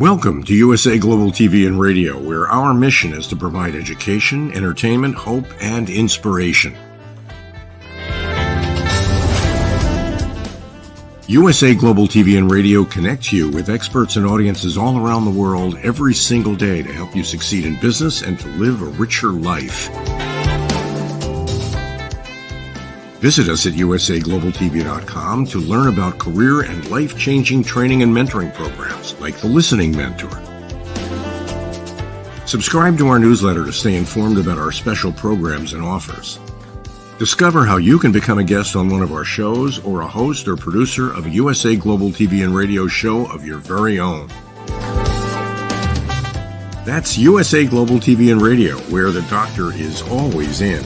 Welcome to USA Global TV and Radio, where our mission is to provide education, entertainment, hope, and inspiration. USA Global TV and Radio connects you with experts and audiences all around the world every single day to help you succeed in business and to live a richer life. Visit us at usaglobaltv.com to learn about career and life-changing training and mentoring programs like the Listening Mentor. Subscribe to our newsletter to stay informed about our special programs and offers. Discover how you can become a guest on one of our shows or a host or producer of a USA Global TV and Radio show of your very own. That's USA Global TV and Radio, where the doctor is always in.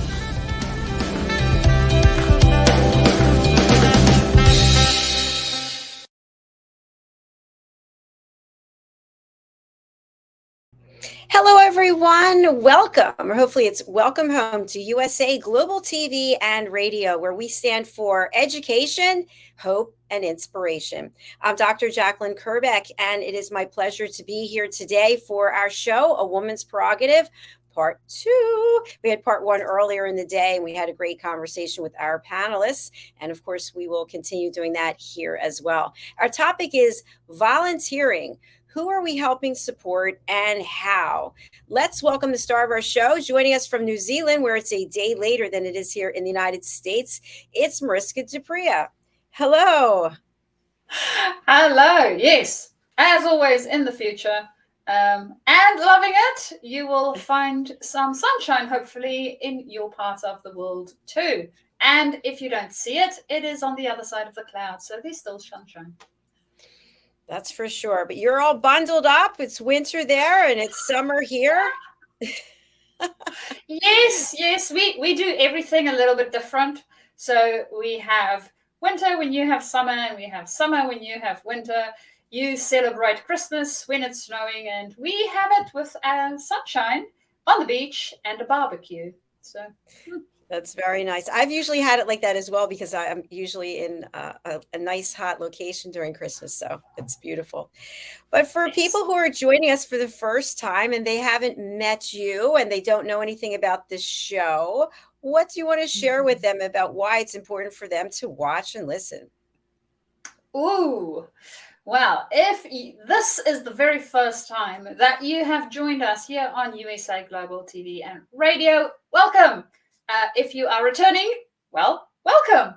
Hello, everyone. Welcome, or hopefully it's welcome home to USA Global TV and Radio, where we stand for education, hope, and inspiration. I'm Dr. JACALYN KERBECK, and it is my pleasure to be here today for our show, A Woman's Prerogative, Part 2. We had Part 1 earlier in the day, and we had a great conversation with our panelists. And of course, we will continue doing that here as well. Our topic is volunteering. Who are we helping support and how? Let's welcome the star of our show, joining us from New Zealand, where it's a day later than it is here in the United States. It's MARISKA. Hello. Hello. Yes, as always in the future, and loving it. You will find some sunshine, hopefully, in your part of the world too. And if you don't see it, it is on the other side of the cloud, so there's still sunshine. That's for sure. But you're all bundled up. It's winter there and it's summer here. Yes. We do everything a little bit different. So we have winter when you have summer, and we have summer when you have winter. You celebrate Christmas when it's snowing, and we have it with sunshine on the beach and a barbecue. So that's very nice. I've usually had it like that as well, because I'm usually in a nice hot location during Christmas. So it's beautiful. But for people who are joining us for the first time and they haven't met you and they don't know anything about this show, what do you want to share with them about why it's important for them to watch and listen? Ooh, well, if this is the very first time that you have joined us here on USA Global TV and Radio, welcome. If you are returning, well, welcome.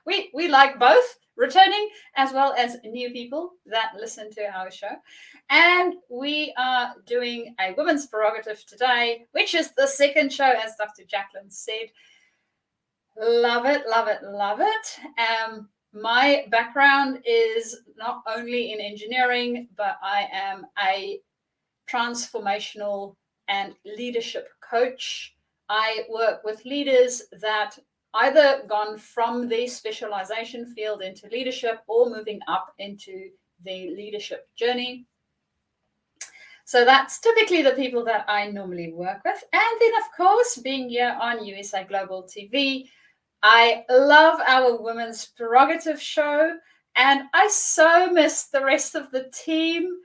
we like both returning as well as new people that listen to our show. And we are doing a Women's Prerogative today, which is the second show, as Dr. JACALYN said. Love it, love it, love it. My background is not only in engineering, but I am a transformational and leadership coach. I work with leaders that either gone from the specialization field into leadership or moving up into the leadership journey. So that's typically the people that I normally work with. And then, of course, being here on USA Global TV, I love our Women's Prerogative show, and I so miss the rest of the team.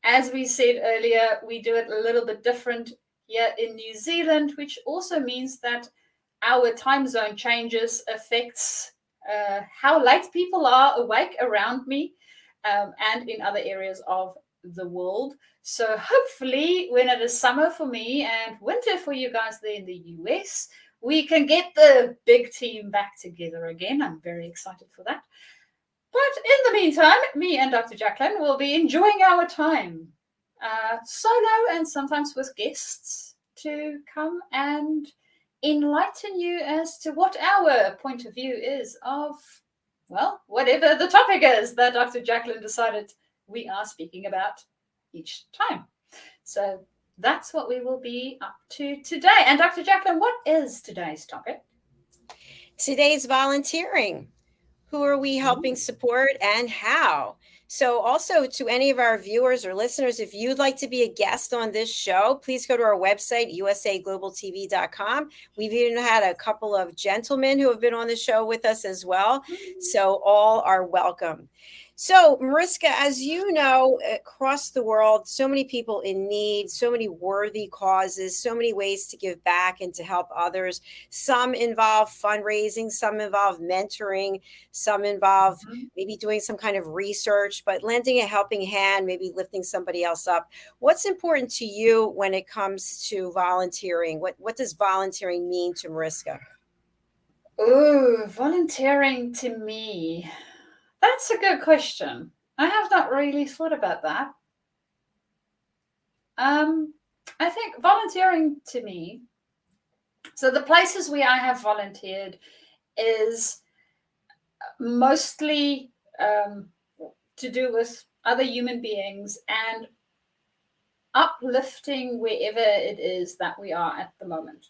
As we said earlier, we do it a little bit different here in New Zealand, which also means that our time zone changes affects how late people are awake around me and in other areas of the world. So hopefully when it is summer for me and winter for you guys there in the US, we can get the big team back together again. I'm very excited for that. But in the meantime, me and Dr. JACALYN will be enjoying our time solo and sometimes with guests to come and enlighten you as to what our point of view is of, well, whatever the topic is that Dr. JACALYN decided we are speaking about each time. So that's what we will be up to today. And Dr. JACALYN, what is today's topic? Today's volunteering. Who are we helping support and how? So also to any of our viewers or listeners, if you'd like to be a guest on this show, please go to our website, usaglobaltv.com. We've even had a couple of gentlemen who have been on the show with us as well. So all are welcome. So, Mariska, as you know, across the world, so many people in need, so many worthy causes, so many ways to give back and to help others. Some involve fundraising, some involve mentoring, some involve maybe doing some kind of research, but lending a helping hand, maybe lifting somebody else up. What's important to you when it comes to volunteering? What does volunteering mean to Mariska? Oh, volunteering to me. That's a good question. I have not really thought about that. I think volunteering to me, so the places where I have volunteered is mostly to do with other human beings and uplifting wherever it is that we are at the moment.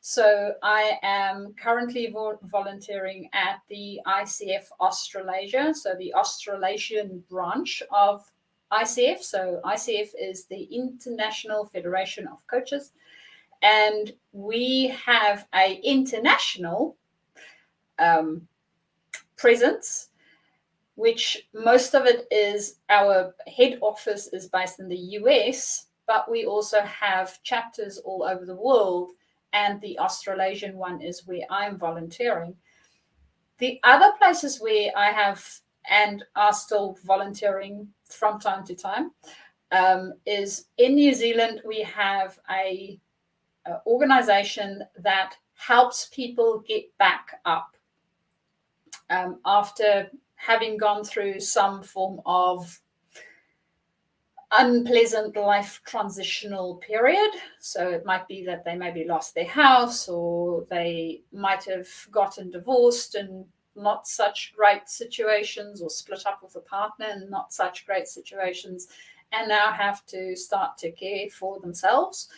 So I am currently volunteering at the ICF Australasia, so the Australasian branch of ICF. So ICF is the International Federation of Coaches, and we have a international presence, which most of it is our head office is based in the US, but we also have chapters all over the world. And the Australasian one is where I'm volunteering. The other places where I have and are still volunteering from time to time is in New Zealand. We have a organization that helps people get back up after having gone through some form of unpleasant life transitional period. So it might be that they maybe lost their house, or they might have gotten divorced and not such great situations, or split up with a partner and not such great situations, and now have to start to care for themselves.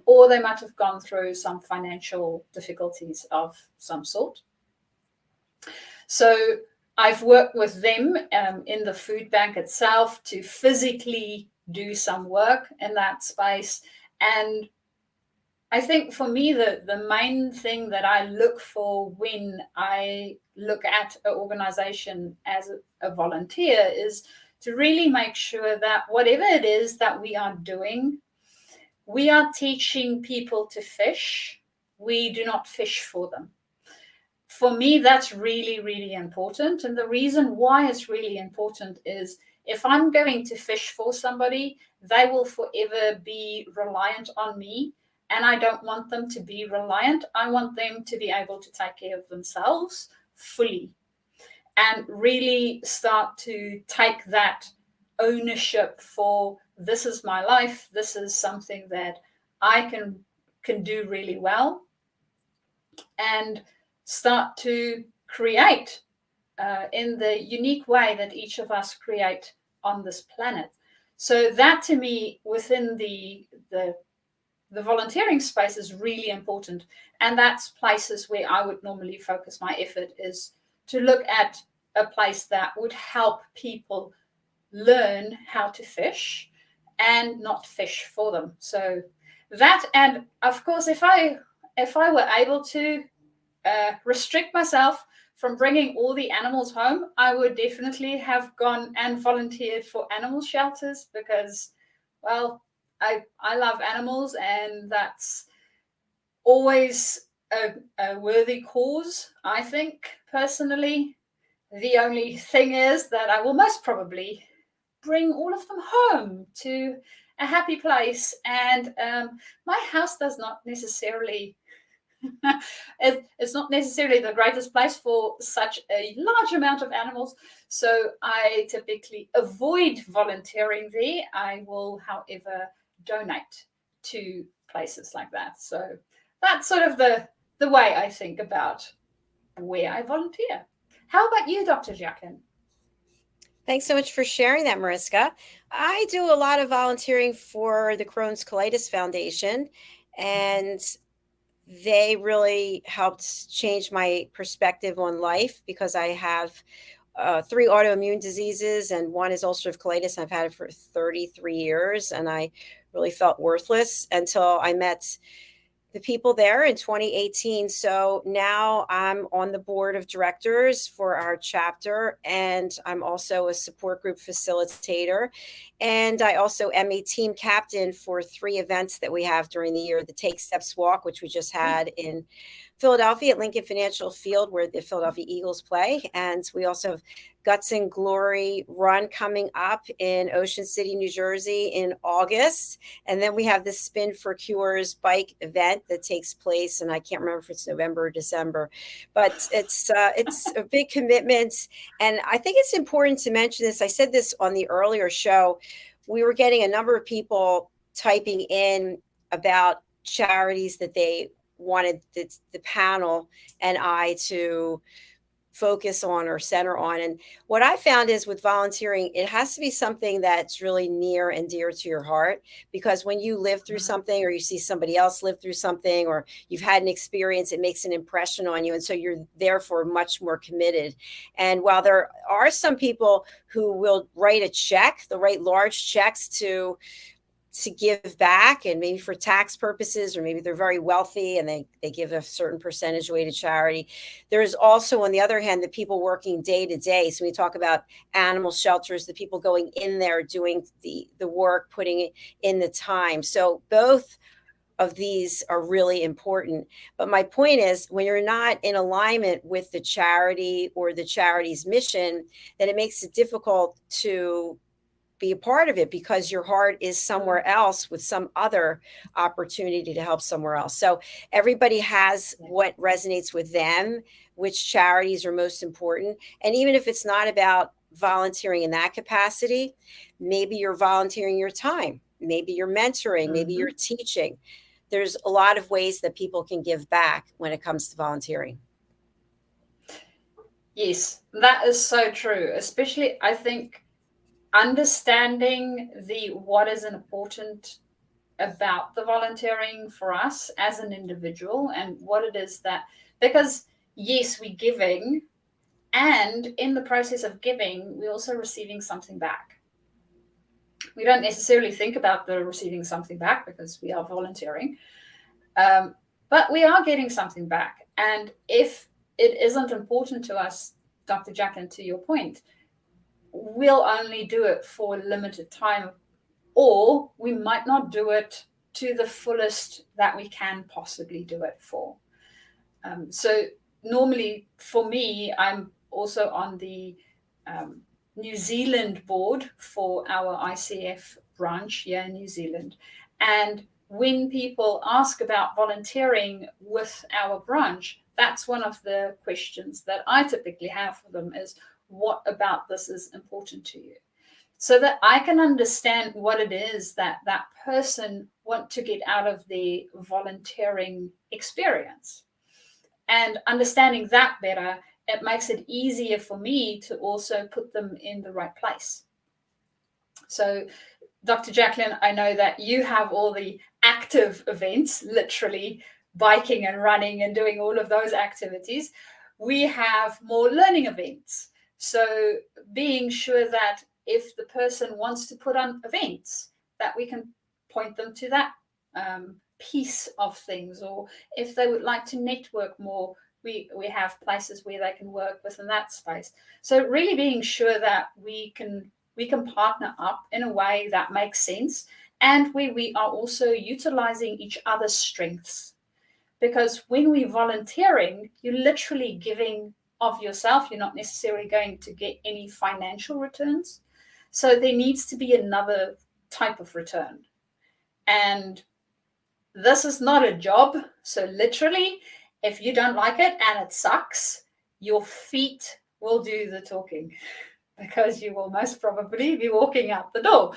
Or they might have gone through some financial difficulties of some sort. So I've worked with them in the food bank itself to physically do some work in that space. And I think for me, the main thing that I look for when I look at an organization as a volunteer is to really make sure that whatever it is that we are doing, we are teaching people to fish. We do not fish for them. For me, that's really, really important. And the reason why it's really important is if I'm going to fish for somebody, they will forever be reliant on me. And I don't want them to be reliant. I want them to be able to take care of themselves fully and really start to take that ownership for, this is my life. This is something that I can do really well, and start to create in the unique way that each of us create on this planet. So that to me, within the volunteering space, is really important. And that's places where I would normally focus my effort, is to look at a place that would help people learn how to fish and not fish for them. So that, and of course, if I were able to restrict myself from bringing all the animals home, I would definitely have gone and volunteered for animal shelters, because, well, I love animals, and that's always a worthy cause, I think, personally. The only thing is that I will most probably bring all of them home to a happy place, and my house does not necessarily it's not necessarily the greatest place for such a large amount of animals, so I typically avoid volunteering there. I will, however, donate to places like that. So that's sort of the way I think about where I volunteer. How about you, Dr. JACALYN? Thanks so much for sharing that, Mariska. I do a lot of volunteering for the Crohn's Colitis Foundation, and they really helped change my perspective on life, because I have 3 autoimmune diseases, and one is ulcerative colitis. I've had it for 33 years, and I really felt worthless until I met the people there in 2018. So now I'm on the board of directors for our chapter, and I'm also a support group facilitator. And I also am a team captain for 3 events that we have during the year: the Take Steps Walk, which we just had in Philadelphia at Lincoln Financial Field, where the Philadelphia Eagles play. And we also have Guts and Glory Run coming up in Ocean City, New Jersey in August. And then we have the Spin for Cures bike event that takes place, and I can't remember if it's November or December, but it's a big commitment. And I think it's important to mention this. I said this on the earlier show. We were getting a number of people typing in about charities that they wanted the panel and I to focus on or center on. And what I found is with volunteering, it has to be something that's really near and dear to your heart, because when you live through something, or you see somebody else live through something, or you've had an experience, it makes an impression on you. And so you're therefore much more committed. And while there are some people who will write a check, they'll write large checks to give back, and maybe for tax purposes, or maybe they're very wealthy and they give a certain percentage away to charity. There's also, on the other hand, the people working day to day. So we talk about animal shelters, the people going in there doing the work, putting in the time. So both of these are really important. But my point is, when you're not in alignment with the charity or the charity's mission, then it makes it difficult to be a part of it, because your heart is somewhere else with some other opportunity to help somewhere else. So everybody has what resonates with them, which charities are most important. And even if it's not about volunteering in that capacity, maybe you're volunteering your time, maybe you're mentoring, maybe you're teaching. There's a lot of ways that people can give back when it comes to volunteering. Yes, that is so true. Especially, I think, understanding what is important about the volunteering for us as an individual, and what it is that, because yes, we're giving, and in the process of giving, we're also receiving something back. We don't necessarily think about the receiving something back because we are volunteering, but we are getting something back. And if it isn't important to us, Dr. JACALYN, to your point, we'll only do it for a limited time, or we might not do it to the fullest that we can possibly do it for. So normally for me, I'm also on the New Zealand board for our ICF branch here in New Zealand. And when people ask about volunteering with our branch, that's one of the questions that I typically have for them is, what about this is important to you? So that I can understand what it is that that person want to get out of the volunteering experience. And understanding that better, it makes it easier for me to also put them in the right place. So, Dr. JACALYN, I know that you have all the active events, literally biking and running and doing all of those activities. We have more learning events. So being sure that if the person wants to put on events, that we can point them to that piece of things, or if they would like to network more, we have places where they can work within that space. So really being sure that we can partner up in a way that makes sense, and where we are also utilizing each other's strengths. Because when we're volunteering, you're literally giving of yourself. You're not necessarily going to get any financial returns. So there needs to be another type of return. And this is not a job. So literally, if you don't like it and it sucks, your feet will do the talking, because you will most probably be walking out the door.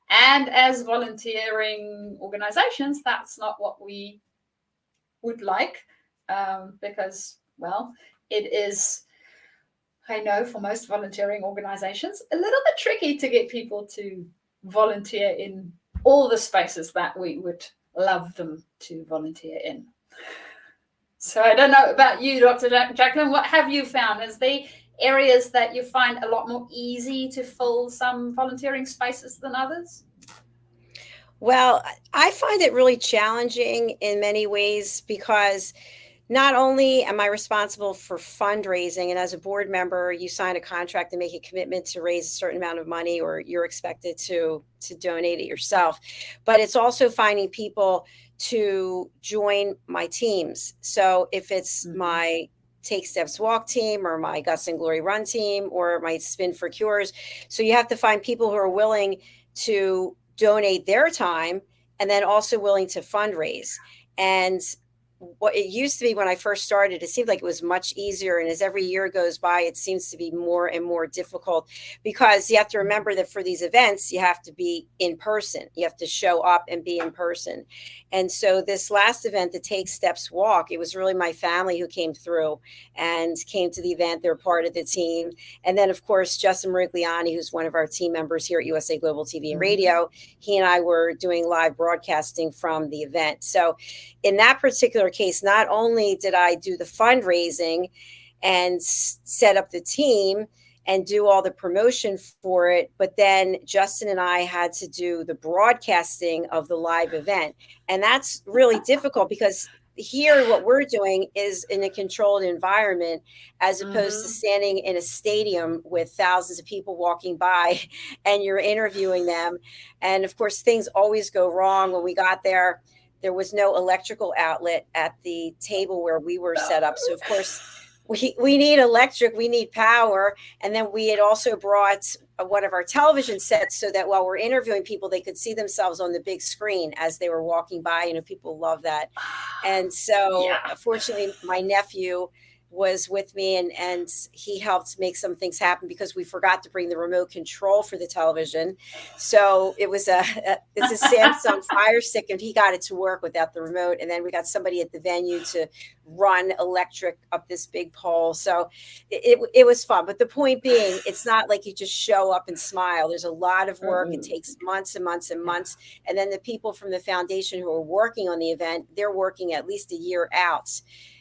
And as volunteering organizations, that's not what we would like, because, well, it is, I know for most volunteering organizations, a little bit tricky to get people to volunteer in all the spaces that we would love them to volunteer in. So I don't know about you, Dr. JACALYN, what have you found? Is there areas that you find a lot more easy to fill some volunteering spaces than others? Well, I find it really challenging in many ways because not only am I responsible for fundraising, and as a board member, you sign a contract and make a commitment to raise a certain amount of money, or you're expected to donate it yourself, but it's also finding people to join my teams. So if it's my Take Steps Walk team or my Gus and Glory Run team or my Spin for Cures, so you have to find people who are willing to donate their time and then also willing to fundraise. And what it used to be when I first started, it seemed like it was much easier. And as every year goes by, it seems to be more and more difficult because you have to remember that for these events, you have to be in person. You have to show up and be in person. And so this last event, the Take Steps Walk, it was really my family who came through and came to the event. They're part of the team. And then, of course, Justin Merigliani, who's one of our team members here at USA Global TV and Radio, he and I were doing live broadcasting from the event. So in that particular case, not only did I do the fundraising and set up the team and do all the promotion for it, but then Justin and I had to do the broadcasting of the live event. And that's really difficult because here what we're doing is in a controlled environment as opposed to standing in a stadium with thousands of people walking by and you're interviewing them. And of course, things always go wrong. When we got there, there was no electrical outlet at the table where we were set up. So of course, we need electric, we need power. And then we had also brought one of our television sets so that while we're interviewing people, they could see themselves on the big screen as they were walking by. You know, people love that. And so fortunately, my nephew was with me and he helped make some things happen because we forgot to bring the remote control for the television. So it was it's a Samsung Fire Stick and he got it to work without the remote. And then we got somebody at the venue to run electric up this big pole. So it was fun. But the point being, it's not like you just show up and smile. There's a lot of work. It takes months and months and months. And then the people from the foundation who are working on the event, they're working at least a year out.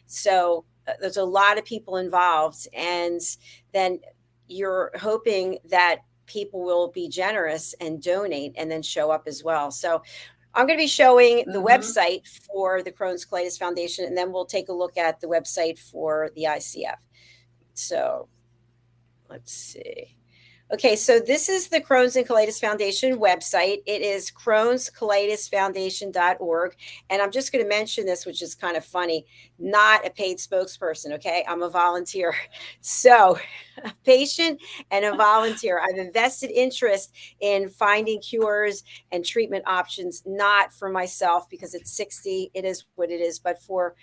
So there's a lot of people involved, and then you're hoping that people will be generous and donate and then show up as well. So I'm going to be showing the website for the Crohn's Colitis Foundation, and then we'll take a look at the website for the ICF. So let's see. Okay, so this is the Crohn's and Colitis Foundation website. It is crohnscolitisfoundation.org. And I'm just going to mention this, which is kind of funny, not a paid spokesperson, okay? I'm a volunteer. So a patient and a volunteer. I've invested interest in finding cures and treatment options, not for myself because it's 60, it is what it is, but for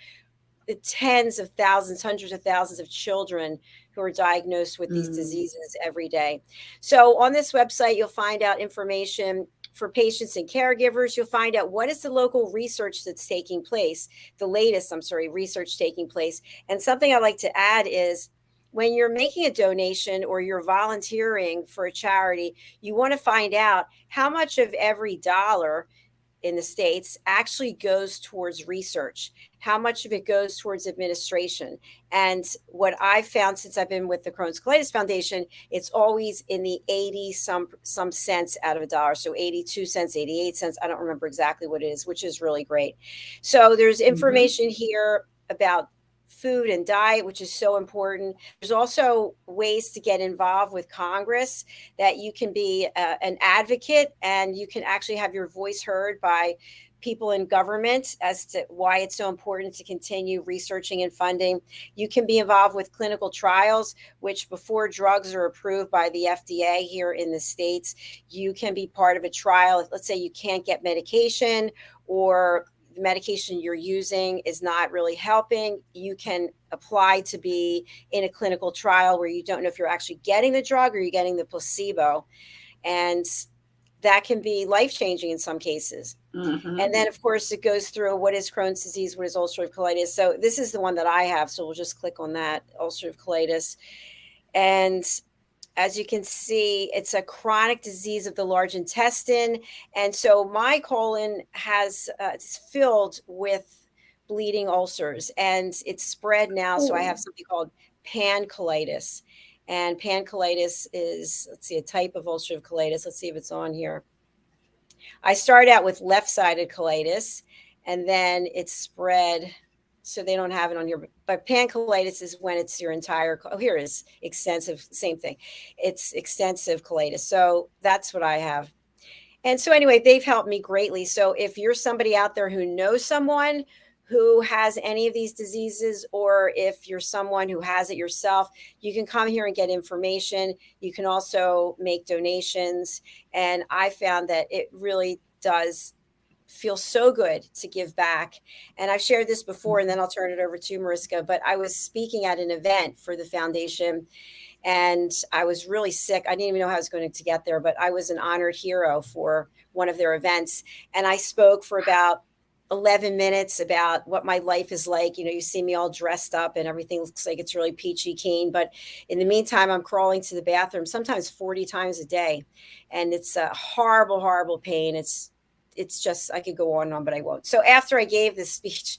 the tens of thousands, hundreds of thousands of children who are diagnosed with these diseases every day. So on this website, you'll find out information for patients and caregivers. You'll find out what is the local research that's taking place, the latest, research taking place. And something I like to add is when you're making a donation or you're volunteering for a charity, you want to find out how much of every dollar in the States actually goes towards research, how much of it goes towards administration. And what I've found since I've been with the Crohn's Colitis Foundation, it's always in the 80 some cents out of a dollar. So 82 cents, 88 cents. I don't remember exactly what it is, which is really great. So there's information here about food and diet, which is so important. There's also ways to get involved with Congress, that you can be an advocate and you can actually have your voice heard by people in government as to why it's so important to continue researching and funding. You can be involved with clinical trials, which before drugs are approved by the FDA here in the States, you can be part of a trial. Let's say you can't get medication or the medication you're using is not really helping, you can apply to be in a clinical trial where you don't know if you're actually getting the drug or you're getting the placebo. And that can be life-changing in some cases. And then, of course, it goes through what is Crohn's disease, what is ulcerative colitis. So this is the one that I have. So we'll just click on that, ulcerative colitis. And as you can see, it's a chronic disease of the large intestine. And so my colon has it's filled with bleeding ulcers and it's spread now. So I have something called pancolitis. And pancolitis is, let's see, a type of ulcerative colitis. Let's see if it's on here. I started out with left-sided colitis, and then it spread. So they don't have it on here, but pancolitis is when it's your entire, oh, here it is, extensive, same thing. It's extensive colitis. So that's what I have. And so anyway, they've helped me greatly. So if you're somebody out there who knows someone who has any of these diseases, or if you're someone who has it yourself, you can come here and get information. You can also make donations. And I found that it really does feel so good to give back. And I've shared this before, and then I'll turn it over to Mariska, but I was speaking at an event for the foundation, and I was really sick. I didn't even know how I was going to get there, but I was an honored hero for one of their events. And I spoke for about 11 minutes about what my life is like. You know, you see me all dressed up and everything looks like it's really peachy keen. But in the meantime, I'm crawling to the bathroom sometimes 40 times a day. And it's a horrible, horrible pain. It's just, I could go on and on, but I won't. So after I gave this speech,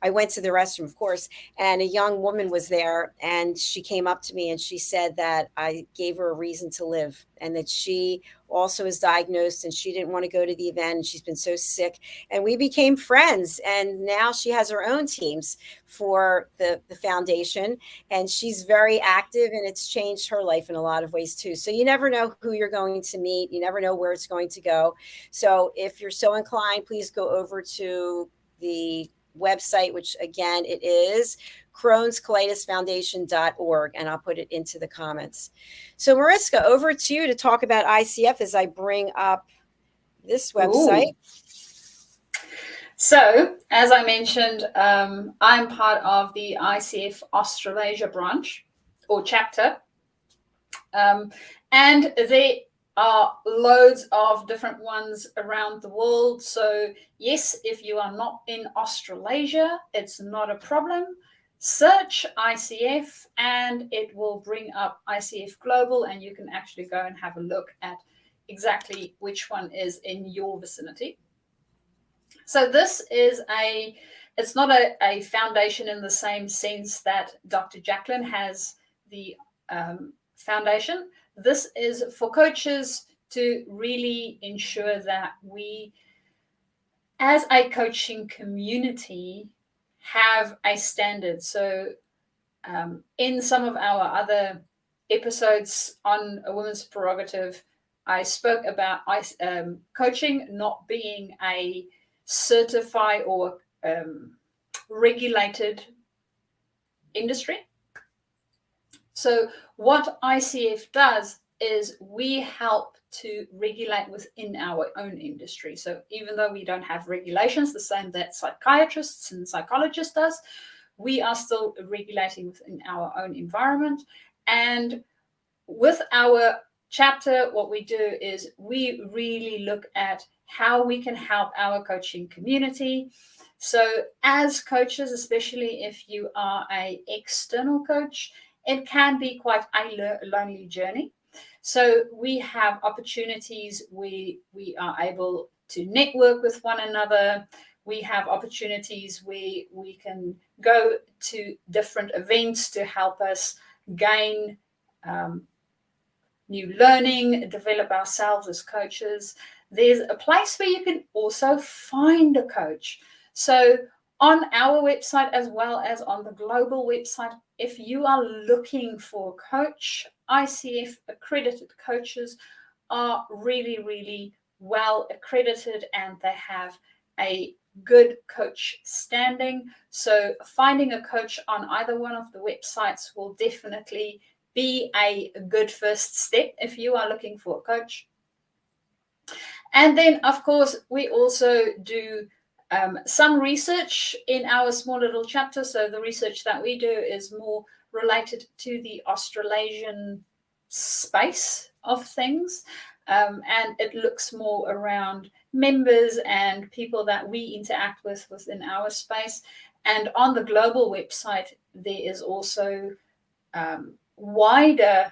I went to the restroom, of course, and a young woman was there, and she came up to me and she said that I gave her a reason to live, and that she also is diagnosed and she didn't want to go to the event, and she's been so sick. And we became friends, and now she has her own teams for the foundation, and she's very active, and it's changed her life in a lot of ways too. So you never know who you're going to meet. You never know where it's going to go. So if you're so inclined, please go over to the website, which again, it is Crohn'sColitisFoundation.org, and I'll put it into the comments. So Mariska, over to you to talk about ICF as I bring up this website. Ooh. So, as I mentioned, I'm part of the ICF Australasia branch or chapter, and they are loads of different ones around the world. So yes, if you are not in Australasia, it's not a problem. Search ICF and it will bring up ICF Global, and you can actually go and have a look at exactly which one is in your vicinity. So this is it's not a foundation in the same sense that Dr. JACALYN has the foundation. This is for coaches to really ensure that we, as a coaching community, have a standard. So in some of our other episodes on A Woman's Prerogative, I spoke about coaching not being a certified or regulated industry. So what ICF does is we help to regulate within our own industry. So even though we don't have regulations, the same that psychiatrists and psychologists does, we are still regulating within our own environment. And with our chapter, what we do is we really look at how we can help our coaching community. So as coaches, especially if you are an external coach, it can be quite a lonely journey. So we have opportunities where we are able to network with one another. We have opportunities where we can go to different events to help us gain new learning, develop ourselves as coaches. There's a place where you can also find a coach. So on our website, as well as on the global website, if you are looking for a coach, ICF accredited coaches are really, really well accredited, and they have a good coach standing. So finding a coach on either one of the websites will definitely be a good first step if you are looking for a coach. And then, of course, we also do some research in our small little chapter. So the research that we do is more related to the Australasian space of things. And it looks more around members and people that we interact with within our space. And on the global website, there is also wider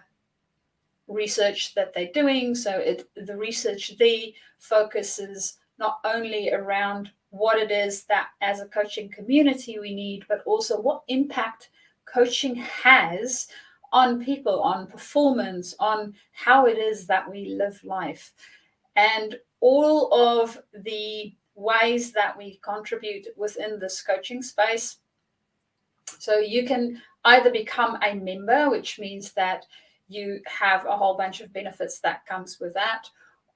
research that they're doing. So the research there focuses not only around what it is that as a coaching community we need, but also what impact coaching has on people, on performance, on how it is that we live life. And all of the ways that we contribute within this coaching space. So you can either become a member, which means that you have a whole bunch of benefits that comes with that,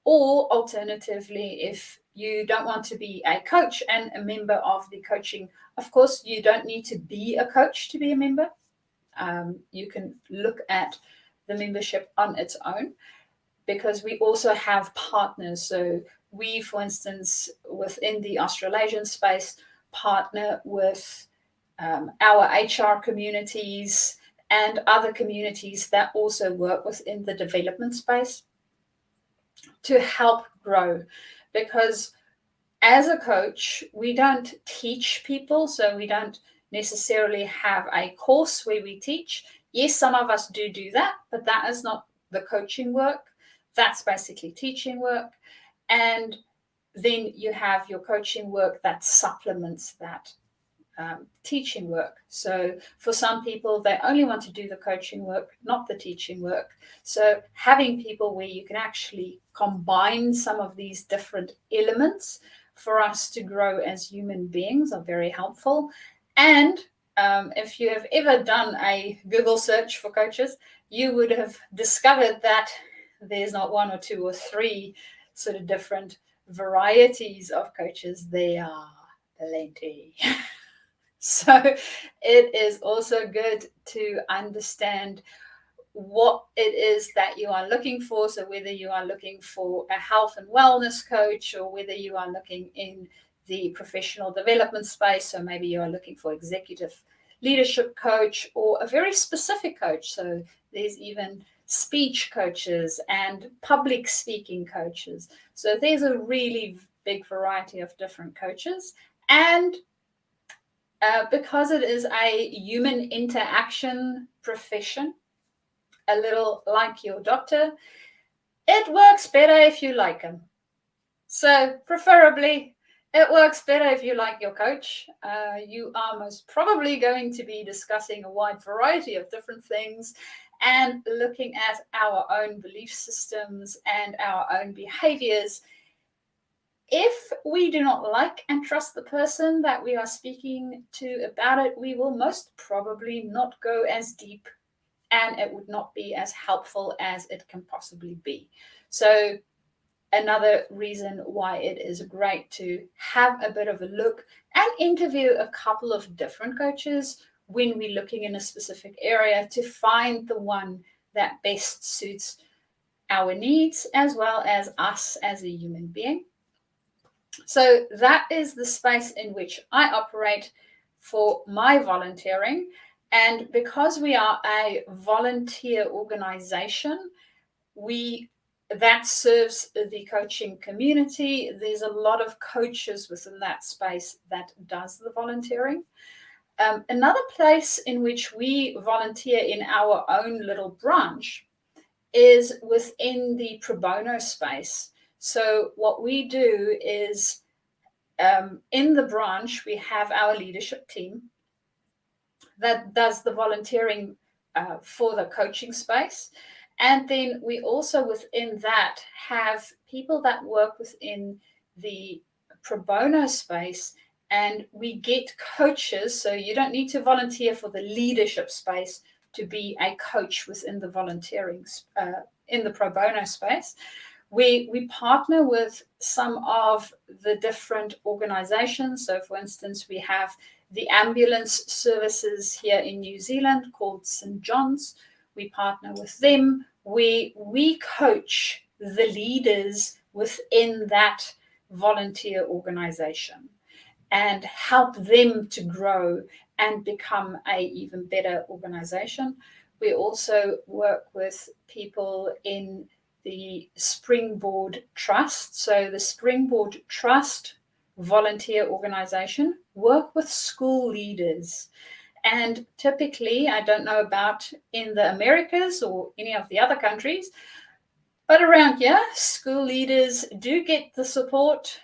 or alternatively, if you don't want to be a coach and a member of the coaching, of course, you don't need to be a coach to be a member. You can look at the membership on its own, because we also have partners. So we, for instance, within the Australasian space, partner with our HR communities and other communities that also work within the development space to help grow. Because as a coach, we don't teach people, so we don't necessarily have a course where we teach. Yes, some of us do that, but that is not the coaching work. That's basically teaching work. And then you have your coaching work that supplements that teaching work. So for some people, they only want to do the coaching work, not the teaching work. So having people where you can actually combine some of these different elements for us to grow as human beings are very helpful. And if you have ever done a Google search for coaches, you would have discovered that there's not one or two or three sort of different varieties of coaches. There are plenty. So it is also good to understand what it is that you are looking for. So whether you are looking for a health and wellness coach, or whether you are looking in the professional development space, so maybe you are looking for executive leadership coach or a very specific coach. So there's even speech coaches and public speaking coaches. So there's a really big variety of different coaches. And because it is a human interaction profession, a little like your doctor, it works better if you like them. So preferably, it works better if you like your coach. You are most probably going to be discussing a wide variety of different things and looking at our own belief systems and our own behaviors. If we do not like and trust the person that we are speaking to about it, we will most probably not go as deep, and it would not be as helpful as it can possibly be. So another reason why it is great to have a bit of a look and interview a couple of different coaches when we're looking in a specific area to find the one that best suits our needs as well as us as a human being. So that is the space in which I operate for my volunteering. And because we are a volunteer organization, that serves the coaching community. There's a lot of coaches within that space that does the volunteering. Another place in which we volunteer in our own little branch is within the pro bono space. So what we do is in the branch, we have our leadership team that does the volunteering for the coaching space. And then we also within that have people that work within the pro bono space, and we get coaches. So you don't need to volunteer for the leadership space to be a coach within the volunteering in the pro bono space. We partner with some of the different organizations. So for instance, we have the ambulance services here in New Zealand called St. John's. We partner with them. We coach the leaders within that volunteer organization and help them to grow and become an even better organization. We also work with people in the Springboard Trust. So the Springboard Trust volunteer organization work with school leaders. And typically, I don't know about in the Americas or any of the other countries, but around here, school leaders do get the support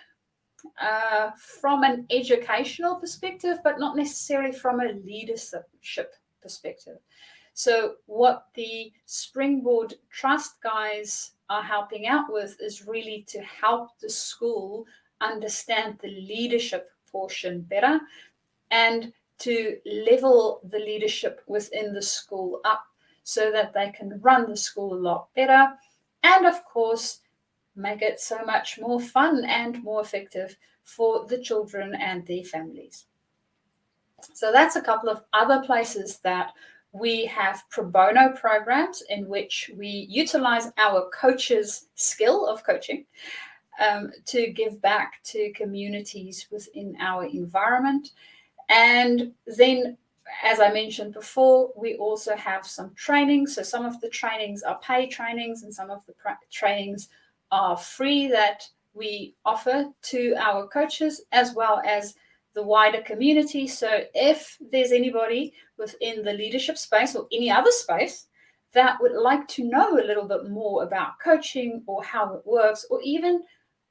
from an educational perspective, but not necessarily from a leadership perspective. So what the Springboard Trust guys are helping out with is really to help the school understand the leadership portion better and to level the leadership within the school up so that they can run the school a lot better. And of course, make it so much more fun and more effective for the children and their families. So that's a couple of other places that we have pro bono programs in which we utilize our coaches' skill of coaching to give back to communities within our environment. And then, as I mentioned before, we also have some training. So some of the trainings are paid trainings and some of the trainings are free that we offer to our coaches as well as the wider community. So if there's anybody within the leadership space or any other space that would like to know a little bit more about coaching or how it works, or even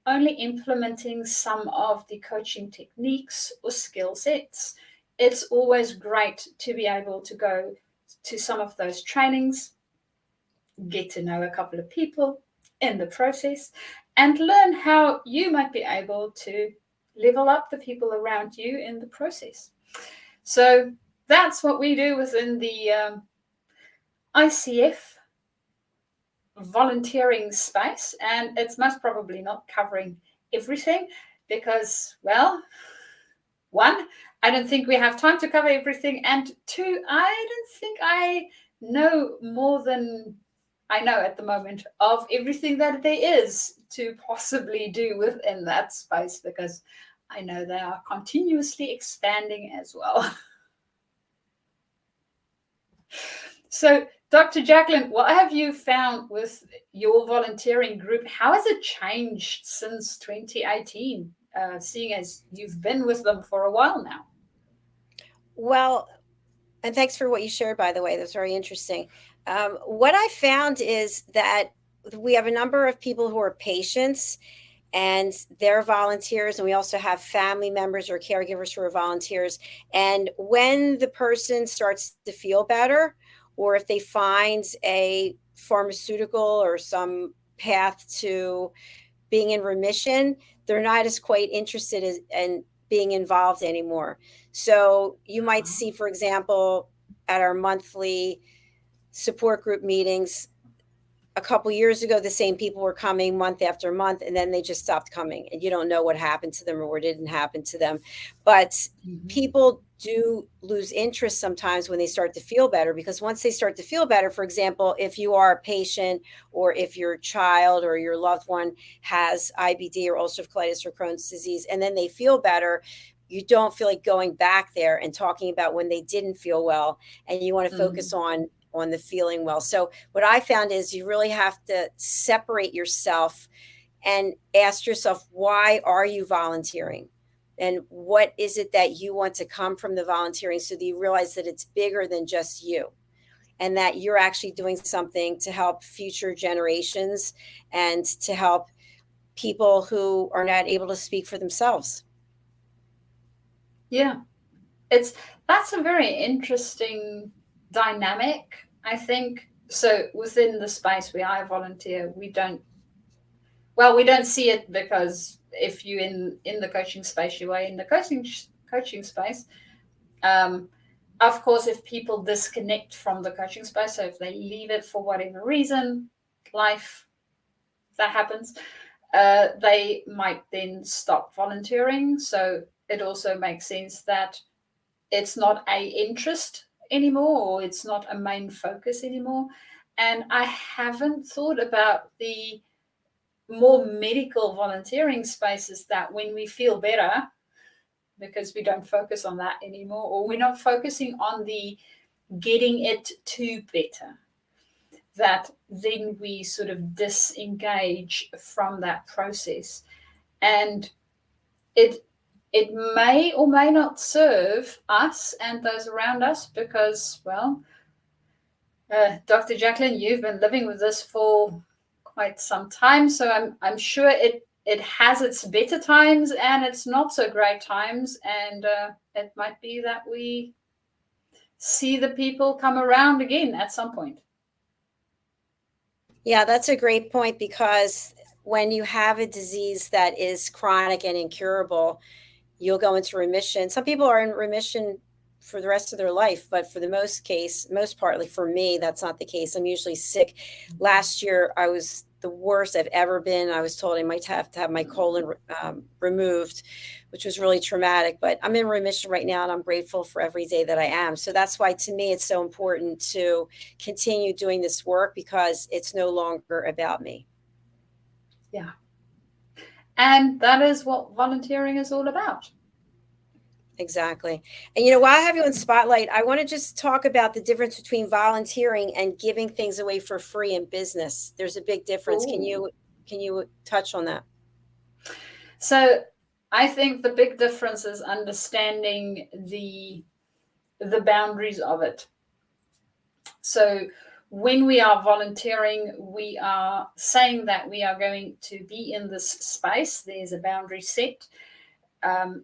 only implementing some of the coaching techniques or skill sets, it's always great to be able to go to some of those trainings, get to know a couple of people in the process, and learn how you might be able to level up the people around you in the process. So that's what we do within the ICF volunteering space, and it's most probably not covering everything because, well, one, I don't think we have time to cover everything, and two, I don't think I know more than I know at the moment of everything that there is to possibly do within that space, because I know they are continuously expanding as well. So, Dr. JACALYN, what have you found with your volunteering group? How has it changed since 2018, seeing as you've been with them for a while now? Well, and thanks for what you shared, by the way. That's very interesting. What I found is that we have a number of people who are patients and they're volunteers, and we also have family members or caregivers who are volunteers. And when the person starts to feel better, or if they find a pharmaceutical or some path to being in remission, they're not as quite interested in being involved anymore. So you might see, for example, at our monthly support group meetings, a couple years ago, the same people were coming month after month, and then they just stopped coming, and you don't know what happened to them or what didn't happen to them. But people do lose interest sometimes when they start to feel better, because once they start to feel better, for example, if you are a patient or if your child or your loved one has IBD or ulcerative colitis or Crohn's disease, and then they feel better, you don't feel like going back there and talking about when they didn't feel well, and you want to focus on the feeling well. So what I found is you really have to separate yourself and ask yourself, why are you volunteering? And what is it that you want to come from the volunteering, so that you realize that it's bigger than just you, and that you're actually doing something to help future generations and to help people who are not able to speak for themselves. Yeah, that's a very interesting dynamic, I think. So within the space where I volunteer, we don't see it, because if you're in the coaching space, you are in the coaching space. Of course, if people disconnect from the coaching space, so if they leave it for whatever reason, life, that happens, they might then stop volunteering. So it also makes sense that it's not an interest anymore, or it's not a main focus anymore. And I haven't thought about the more medical volunteering spaces, that when we feel better, because we don't focus on that anymore, or we're not focusing on the getting it to better, that then we sort of disengage from that process. And it may or may not serve us and those around us, because, well, Dr. JACALYN, you've been living with this for quite some time, so I'm sure it has its better times and its not so great times, and it might be that we see the people come around again at some point. Yeah, that's a great point, because when you have a disease that is chronic and incurable, you'll go into remission. Some people are in remission for the rest of their life, but for the most part, like for me, that's not the case. I'm usually sick. Last year, I was the worst I've ever been. I was told I might have to have my colon removed, which was really traumatic, but I'm in remission right now, and I'm grateful for every day that I am. So that's why, to me, it's so important to continue doing this work, because it's no longer about me. Yeah. And that is what volunteering is all about. Exactly. And while I have you in spotlight, I want to just talk about the difference between volunteering and giving things away for free in business. There's a big difference. Ooh. Can you touch on that? So I think the big difference is understanding the boundaries of it. So when we are volunteering, we are saying that we are going to be in this space. There's a boundary set.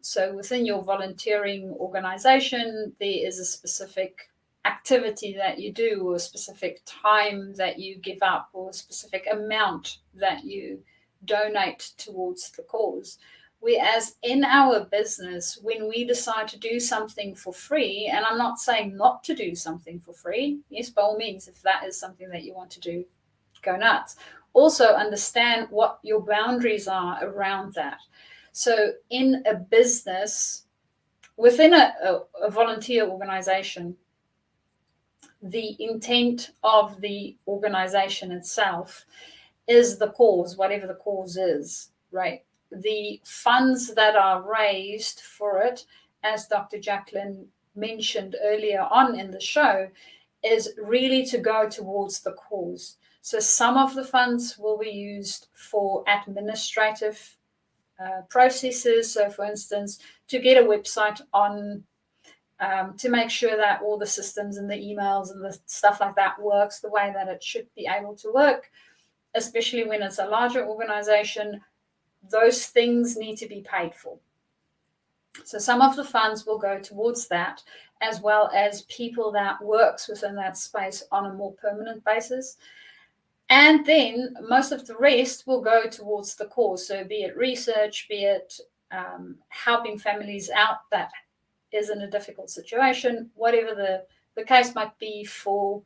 So within your volunteering organization, there is a specific activity that you do, or a specific time that you give up, or a specific amount that you donate towards the cause. Whereas in our business, when we decide to do something for free, and I'm not saying not to do something for free, yes, by all means, if that is something that you want to do, go nuts. Also understand what your boundaries are around that. So in a business, within a volunteer organization, the intent of the organization itself is the cause, whatever the cause is, right? The funds that are raised for it, as Dr. JACALYN mentioned earlier on in the show, is really to go towards the cause. So some of the funds will be used for administrative processes. So, for instance, to get a website on, to make sure that all the systems and the emails and the stuff like that works the way that it should be able to work, especially when it's a larger organization, those things need to be paid for. So some of the funds will go towards that, as well as people that works within that space on a more permanent basis. And then most of the rest will go towards the cause. So be it research, be it helping families out that is in a difficult situation, whatever the case might be for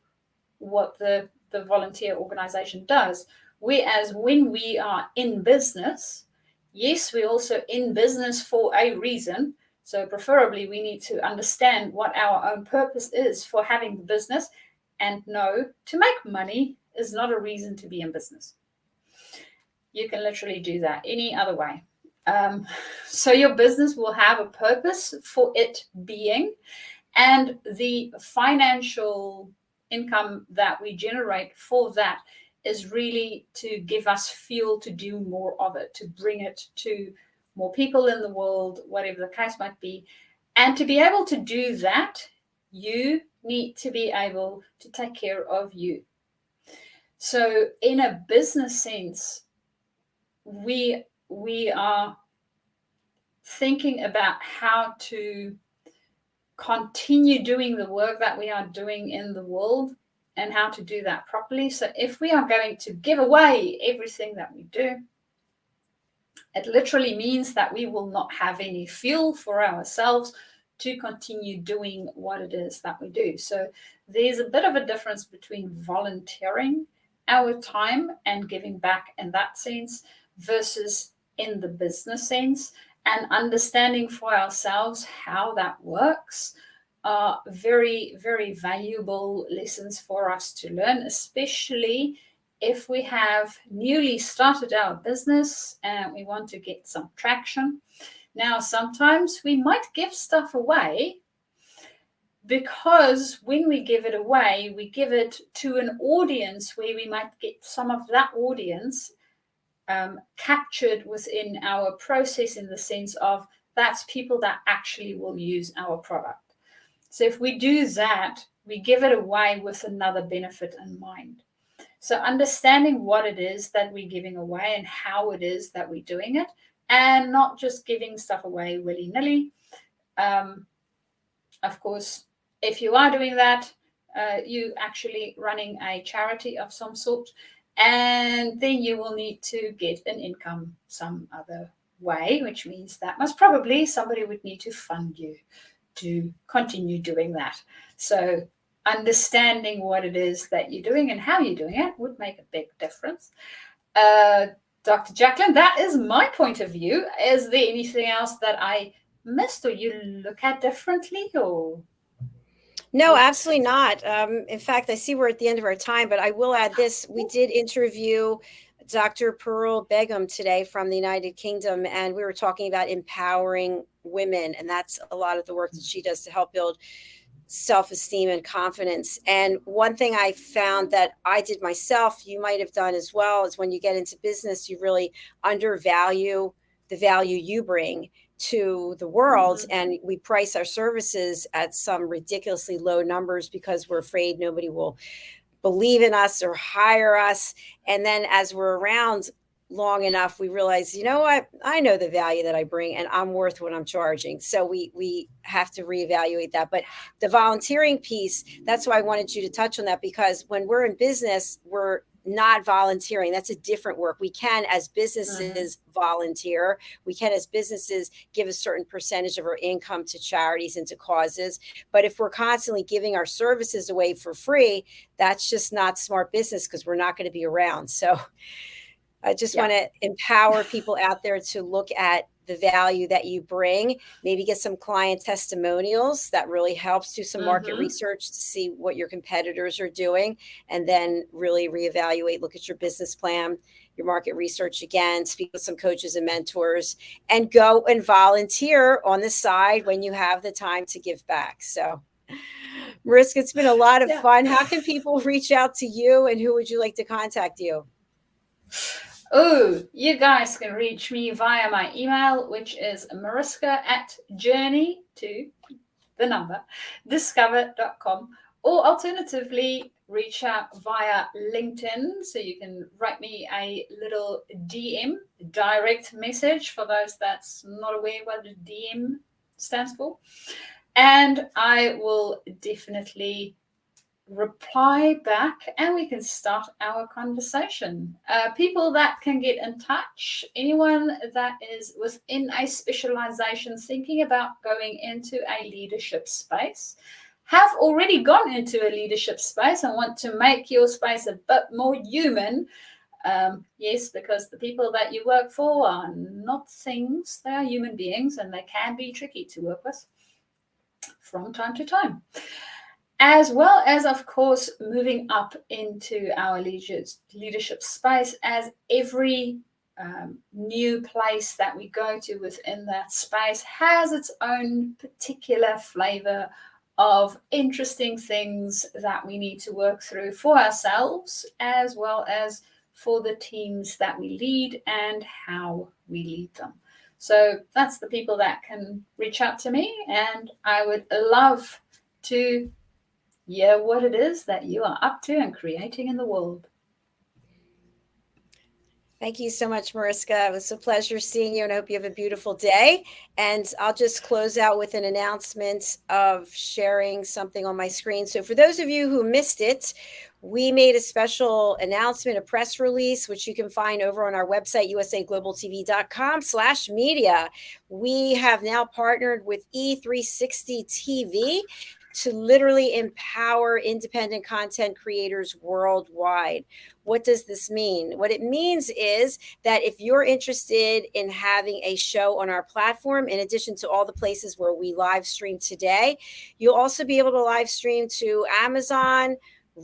what the volunteer organization does. Whereas when we are in business, yes, we're also in business for a reason. So preferably we need to understand what our own purpose is for having the business, and know to make money is not a reason to be in business. You can literally do that any other way. So your business will have a purpose for it being, and the financial income that we generate for that is really to give us fuel to do more of it, to bring it to more people in the world, whatever the case might be. And to be able to do that, you need to be able to take care of you. So in a business sense, we are thinking about how to continue doing the work that we are doing in the world, and how to do that properly. So if we are going to give away everything that we do, it literally means that we will not have any fuel for ourselves to continue doing what it is that we do. So there's a bit of a difference between volunteering our time and giving back in that sense, versus in the business sense. And understanding for ourselves how that works are very, very valuable lessons for us to learn, especially if we have newly started our business and we want to get some traction. Now, sometimes we might give stuff away, because when we give it away, we give it to an audience where we might get some of that audience captured within our process, in the sense of that's people that actually will use our product. So if we do that, we give it away with another benefit in mind. So understanding what it is that we're giving away and how it is that we're doing it, and not just giving stuff away willy-nilly. Of course, if you are doing that, you actually running a charity of some sort, And then you will need to get an income some other way, which means that most probably somebody would need to fund you to continue doing that. So understanding what it is that you're doing and how you're doing it would make a big difference. Dr. JACALYN, that is my point of view. Is there anything else that I missed or you look at differently, or? No, absolutely not. In fact, I see we're at the end of our time, but I will add this. We did interview Dr. Parul Begum today from the United Kingdom, and we were talking about empowering women, and that's a lot of the work that she does to help build self-esteem and confidence. And one thing I found that I did myself, you might have done as well, is when you get into business, you really undervalue the value you bring to the world. And we price our services at some ridiculously low numbers because we're afraid nobody will believe in us or hire us. And then as we're around long enough, we realize, you know what, I know the value that I bring and I'm worth what I'm charging. So we have to reevaluate that. But the volunteering piece, that's why I wanted you to touch on that, because when we're in business, we're not volunteering. That's a different work. We can, as businesses, volunteer. We can, as businesses, give a certain percentage of our income to charities and to causes. But if we're constantly giving our services away for free, that's just not smart business, because we're not going to be around. So I just want to empower people out there to look at the value that you bring, maybe get some client testimonials. That really helps. Do some market research to see what your competitors are doing, and then really reevaluate, look at your business plan, your market research again, speak with some coaches and mentors, and go and volunteer on the side when you have the time to give back. So Mariska, it's been a lot of fun. How can people reach out to you, and who would you like to contact you? Oh, you guys can reach me via my email, which is mariska@journey2discover.com, or alternatively, reach out via LinkedIn. So you can write me a little DM, direct message, for those that's not aware what the DM stands for. And I will definitely reply back and we can start our conversation. People that can get in touch, anyone that is within a specialization thinking about going into a leadership space, have already gone into a leadership space and want to make your space a bit more human. Yes, because the people that you work for are not things, they are human beings, and they can be tricky to work with from time to time. As well as, of course, moving up into our leadership space, as every new place that we go to within that space has its own particular flavor of interesting things that we need to work through for ourselves, as well as for the teams that we lead and how we lead them. So that's the people that can reach out to me, and I would love to hear what it is that you are up to and creating in the world. Thank you so much, Mariska. It was a pleasure seeing you, and I hope you have a beautiful day. And I'll just close out with an announcement of sharing something on my screen. So for those of you who missed it, we made a special announcement, a press release, which you can find over on our website, usaglobaltv.com/media. We have now partnered with E360 TV to literally empower independent content creators worldwide. What does this mean? What it means is that if you're interested in having a show on our platform, in addition to all the places where we live stream today, you'll also be able to live stream to Amazon,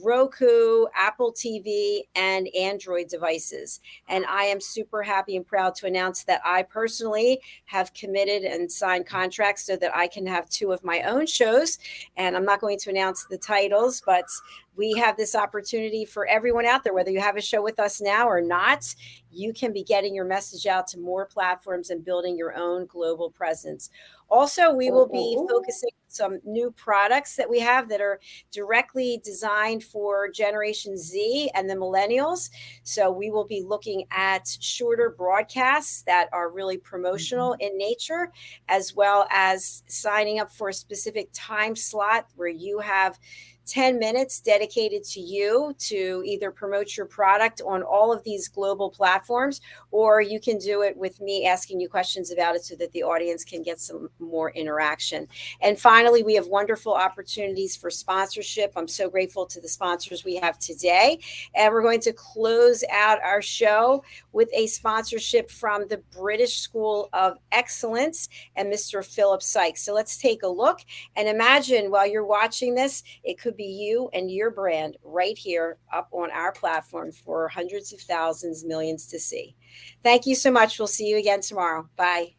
Roku, Apple TV, and Android devices. And I am super happy and proud to announce that I personally have committed and signed contracts so that I can have 2 of my own shows. And I'm not going to announce the titles, but we have this opportunity for everyone out there, whether you have a show with us now or not, you can be getting your message out to more platforms and building your own global presence. Also, we will be focusing on some new products that we have that are directly designed for Generation Z and the millennials. So we will be looking at shorter broadcasts that are really promotional in nature, as well as signing up for a specific time slot where you have 10 minutes dedicated to you to either promote your product on all of these global platforms, or you can do it with me asking you questions about it so that the audience can get some more interaction. And finally, we have wonderful opportunities for sponsorship. I'm so grateful to the sponsors we have today. And we're going to close out our show with a sponsorship from the British School of Excellence and Mr. Philip Sykes. So let's take a look and imagine while you're watching this, it could be you and your brand right here up on our platform for hundreds of thousands, millions to see. Thank you so much. We'll see you again tomorrow. Bye.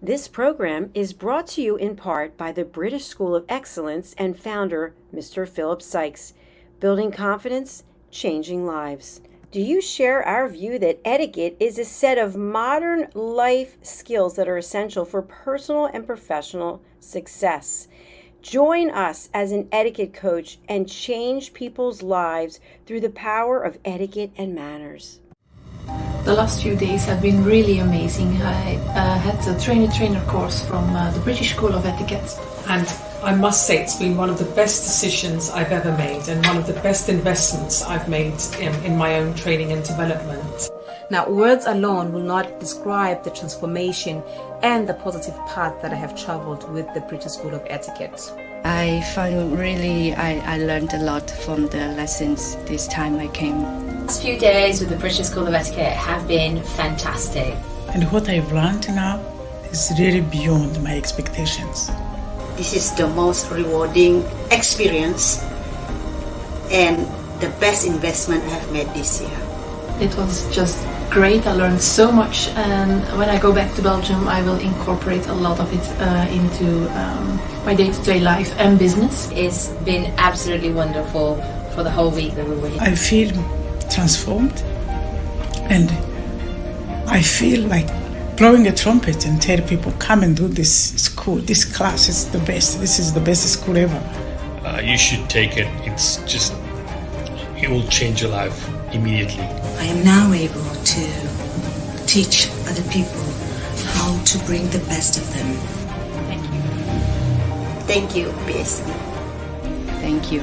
This program is brought to you in part by the British School of Excellence and founder, Mr. Philip Sykes, building confidence, changing lives. Do you share our view that etiquette is a set of modern life skills that are essential for personal and professional success? Join us as an etiquette coach and change people's lives through the power of etiquette and manners. The last few days have been really amazing. I had a trainer course from the British School of Etiquette. And I must say it's been one of the best decisions I've ever made and one of the best investments I've made in my own training and development. Now, words alone will not describe the transformation and the positive path that I have traveled with the British School of Etiquette. I find I learned a lot from the lessons this time I came. The last few days with the British School of Etiquette have been fantastic. And what I've learned now is really beyond my expectations. This is the most rewarding experience and the best investment I've made this year. It was just great. I learned so much, and when I go back to Belgium, I will incorporate a lot of it into my day-to-day life and business. It's been absolutely wonderful for the whole week that we were here. I feel transformed, and I feel like blowing a trumpet and tell people, come and do this school, this class is the best, this is the best school ever. You should take it. It will change your life immediately. I am now able to teach other people how to bring the best of them. Thank you. Thank you, PSD. Thank you.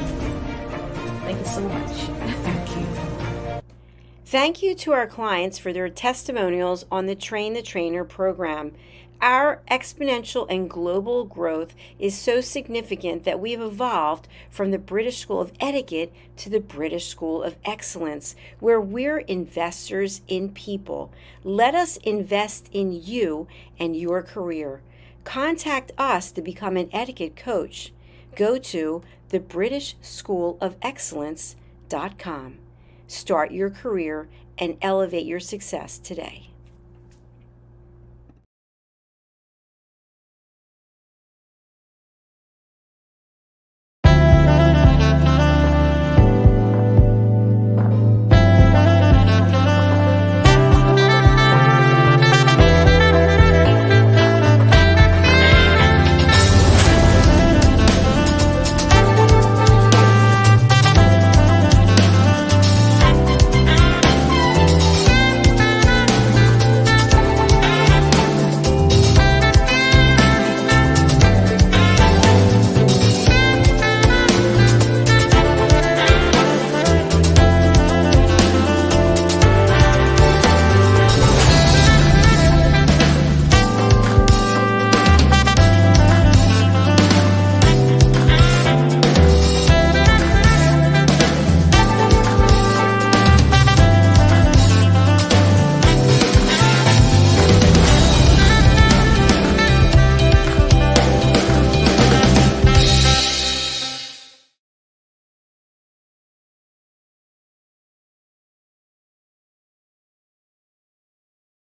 Thank you so much. Thank you. Thank you to our clients for their testimonials on the Train the Trainer program. Our exponential and global growth is so significant that we have evolved from the British School of Etiquette to the British School of Excellence, where we're investors in people. Let us invest in you and your career. Contact us to become an etiquette coach. Go to thebritishschoolofexcellence.com. Start your career and elevate your success today.